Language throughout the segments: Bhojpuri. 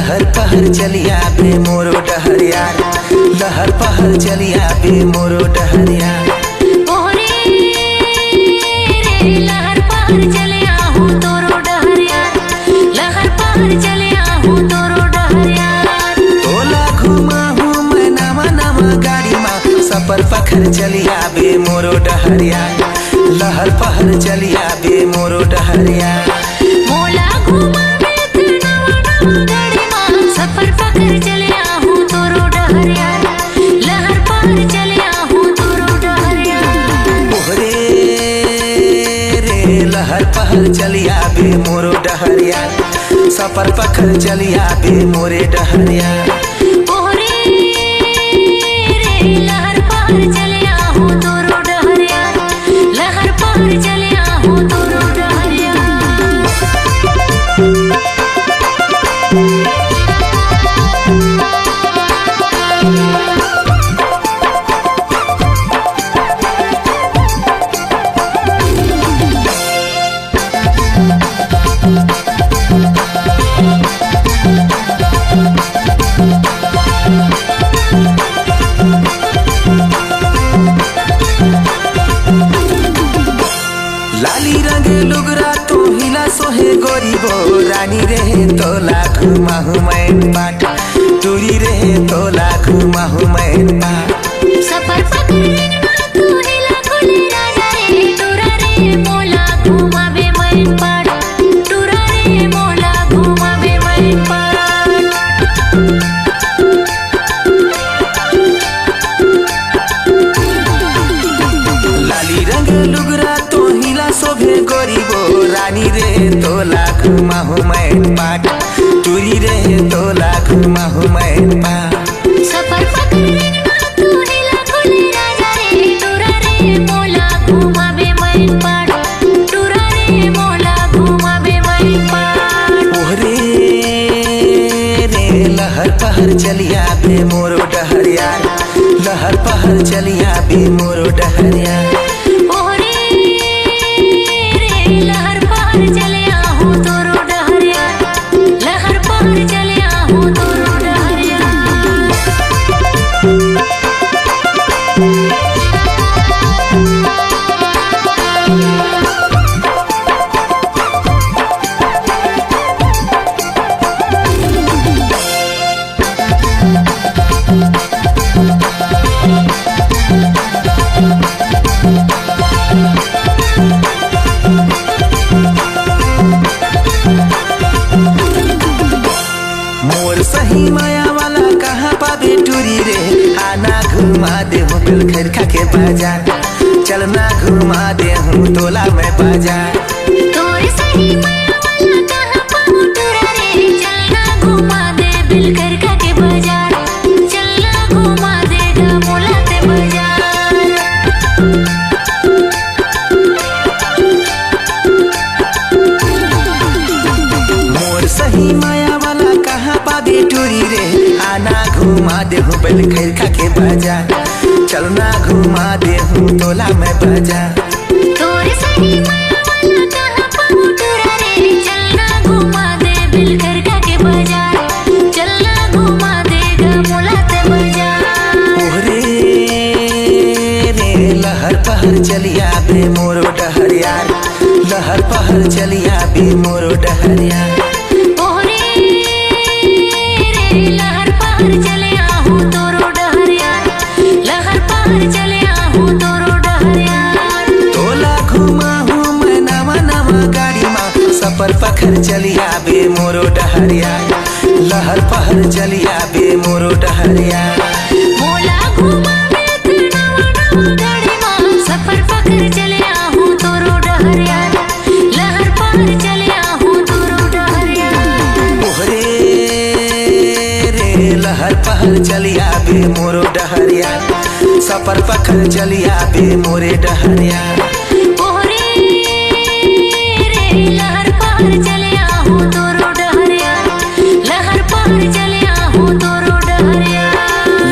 लहर पहर चलिया बे मोरो डहरिया, लहर पहर चलिया बे मोरो डहरिया। ओरे रे लहर पहर चलिया हूँ तोरो डहरिया, लहर पहर चलिया हूँ तोरो डहरिया। तोला घुमा हूँ मैं नवा नवा गाड़ी माँ, सफर पखर चलिया बे मोरो डहरिया, लहर पहर चलिया बे मोरो डहरिया। मोला घुमा सफर पकड़ चलिया हूँ तोरो डहरिया, लहर पार चलिया हूँ तोरो डहरिया। ओहरे रे लहर पहर चलिया बे मोरो डहरिया, सफर पखर चलिया बे मोरे डहरिया। ओहरे रे लहर पार चलिया हूँ तोरो डहरिया, लहर पार चलिया हूँ तोरो डहरिया। लाली रंग लुगरा तो हिला सोहे गोरी बो, रानी रहे तो लाखू माहू मैं बाट, टूरी रहे तो लाखू माहू मैं बाट। सफर पकड़ तू हिला खुले राजा रे, टूरा रे मोला घुमावे मैं पाड़, टूरा रे मोला घुमावे मैं पाड़। लाली रंग लुगरा तो हिला शोभे गोरी बो, रानी रे तो लाखू माहू मैं बाट, टूरी रहे तो लाखू माहू मैं बाट। सफर पकड़ तू हिला खुले राजा रे, टूरा रे मोला घुमावे मैं पाड़, टूरा रे मोला घुमावे मैं पाड़। ओहरे रे लहर पहर चलिया बे मोरो डहरिया, लहर पहर चलिया बे मोरो डहरिया। ओहरे रे लहर पार चलिया हूँ तोरो डहरिया, लहर पार चलिया हूँ तोरो डहरिया। मोर सही माया वाला कहाँ पाबे टूरी रे, आना घुमा दे हूँ बिल खैर खा के बाजार, चलना घुमा दे हूँ तोला में बाजार। तोरे सही माया वाला कहाँ पाऊँ टूरा रे, चलना घुमा दे बिल कर खा के बाजार, चलना घुमा देगा मोला ते बाजार। मोर सही माया वाला कहाँ पाबे टूरी रे, आना घुमा दे हूँ बिल खैर खा के बाजार, चलना घुमा दे हूँ तोला में बाजार। तोरे सही माया वाला कहाँ पाऊँ टूरा रे, चलना घुमा दे बिल कर खा के बाजार, चलना घुमा देगा मोला ते बाजार। ओहरे रे लहर पहर चलिया बे मोरो डहरिया, लहर पहर चलिया बे मोरो डहरिया। ओहरे रे लहर पार चलिया हूँ तोरो डहरिया, लहर पार चलिया हूँ तोरो डहरिया। तोला घुमा हूँ मैं नवा नवा गाड़ी माँ, सफर पखर चलिया बे मोरो डहरिया, लहर पहर चलिया बे मोरो डहरिया। मोला घुमावे तू नवा नवा गाड़ी माँ, सफर पकड़ चलिया हूँ तोरो डहरिया, लहर पार चलिया हूँ तोरो डहरिया। ओहरे रे लहर पहर चलिया बे मोरो डहरिया, सफर पखर चलिया बे मोरे डहरिया। ओहरे रे लहर पार चलिया हूँ तोरो डहरिया, लहर पार चलिया हूँ तोरो डहरिया।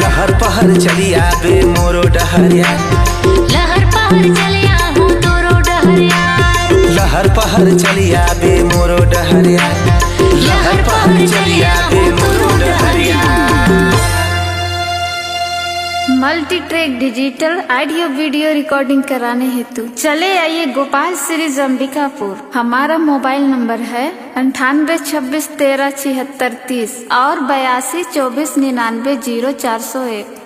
लहर पहर चलिया बे मोरो डहरिया, लहर पार चलिया हूँ तोरो डहरिया, लहर पहर चलिया बे मोरो डहरिया, लहर पहर पार चलिया बे मोर हरिया। Multi track digital audio video recording कराने हेतु चले आइए गोपाल सीरीज अंबिकापुर। हमारा मोबाइल नंबर है 9826137630 और 8224990401।